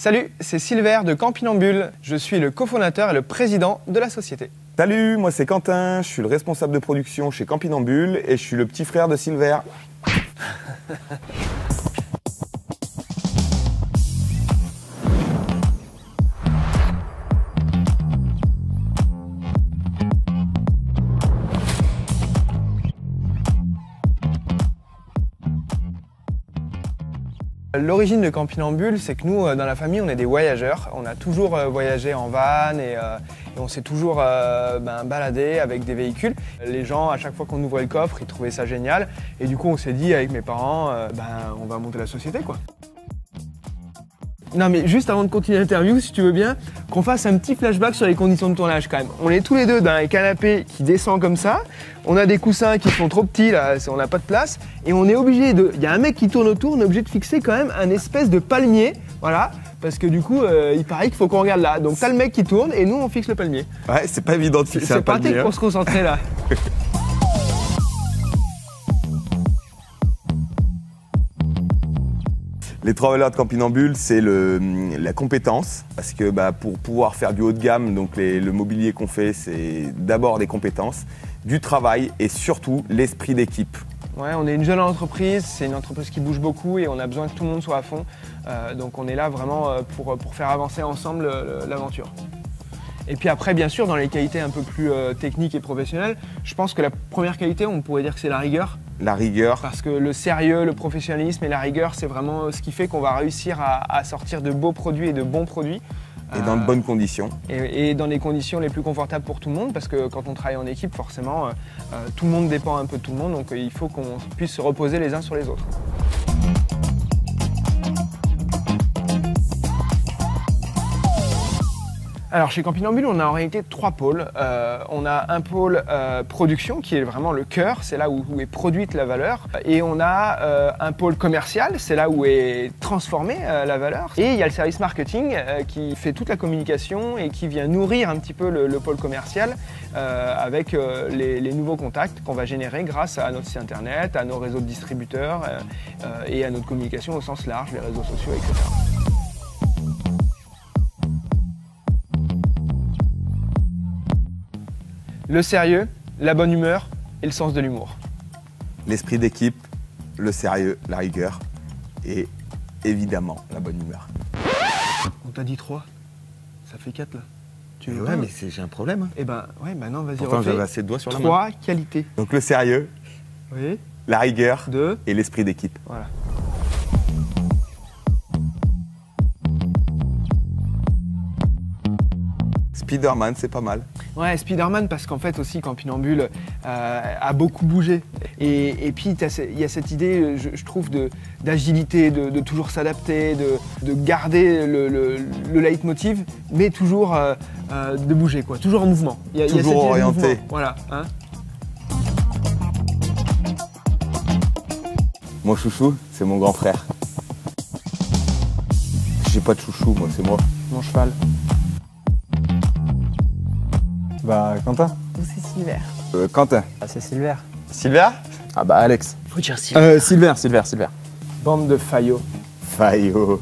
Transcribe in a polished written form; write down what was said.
Salut, c'est Silver de Campinambule. Je suis le cofondateur et le président de la société. Salut, moi c'est Quentin, je suis le responsable de production chez Campinambule et je suis le petit frère de Silver. L'origine de Campinambule, c'est que nous, dans la famille, on est des voyageurs. On a toujours voyagé en van et on s'est toujours baladé avec des véhicules. Les gens, à chaque fois qu'on ouvrait le coffre, ils trouvaient ça génial. Et du coup, on s'est dit avec mes parents, on va monter la société, quoi. Non mais juste avant de continuer l'interview, si tu veux bien, qu'on fasse un petit flashback sur les conditions de tournage quand même. On est tous les deux dans un canapé qui descend comme ça, on a des coussins qui sont trop petits là, on n'a pas de place, et on est obligé de... Il y a un mec qui tourne autour, on est obligé de fixer quand même un espèce de palmier, voilà, parce que du coup, il paraît qu'il faut qu'on regarde là. Donc t'as le mec qui tourne et nous on fixe le palmier. Ouais, c'est pas évident de fixer un palmier. C'est pratique pour se concentrer là. Les trois valeurs de Campinambule, c'est la compétence, parce que pour pouvoir faire du haut de gamme, donc le mobilier qu'on fait, c'est d'abord des compétences, du travail et surtout l'esprit d'équipe. Ouais, on est une jeune entreprise, c'est une entreprise qui bouge beaucoup et on a besoin que tout le monde soit à fond. Donc on est là vraiment pour faire avancer ensemble l'aventure. Et puis après, bien sûr, dans les qualités un peu plus techniques et professionnelles, je pense que la première qualité, on pourrait dire que c'est la rigueur. La rigueur. Parce que le sérieux, le professionnalisme et la rigueur, c'est vraiment ce qui fait qu'on va réussir à sortir de beaux produits et de bons produits. Et dans de bonnes conditions. Et dans les conditions les plus confortables pour tout le monde, parce que quand on travaille en équipe, forcément, tout le monde dépend un peu de tout le monde, donc il faut qu'on puisse se reposer les uns sur les autres. Alors chez Campinambule, on a en réalité trois pôles. On a un pôle production qui est vraiment le cœur, c'est là où est produite la valeur. Et on a un pôle commercial, c'est là où est transformée la valeur. Et il y a le service marketing qui fait toute la communication et qui vient nourrir un petit peu le pôle commercial avec les nouveaux contacts qu'on va générer grâce à notre site internet, à nos réseaux de distributeurs et à notre communication au sens large, les réseaux sociaux, etc. Le sérieux, la bonne humeur et le sens de l'humour. L'esprit d'équipe, le sérieux, la rigueur et évidemment la bonne humeur. On t'a dit 3, ça fait 4 là. Tu veux ouais, mais j'ai un problème. Eh ben, ouais, non, vas-y, pourtant j'avais assez de doigts sur la main. 3 qualités. Donc le sérieux, oui. La rigueur et l'esprit d'équipe. Voilà. Spider-Man, c'est pas mal. Ouais, Spider-Man parce qu'en fait aussi Campinambule a beaucoup bougé. Et puis il y a cette idée, je trouve, d'agilité, de toujours s'adapter, de garder le leitmotiv, mais toujours de bouger, quoi, toujours en mouvement. Toujours orienté. Voilà. Hein. Mon chouchou, c'est mon grand frère. J'ai pas de chouchou, moi, c'est moi. Mon cheval. Quentin. Ou c'est Silver. Quentin. Ah, c'est Silver. Silver? Ah Alex. Faut dire Silver. Silver. Bande de faillots. Fayot.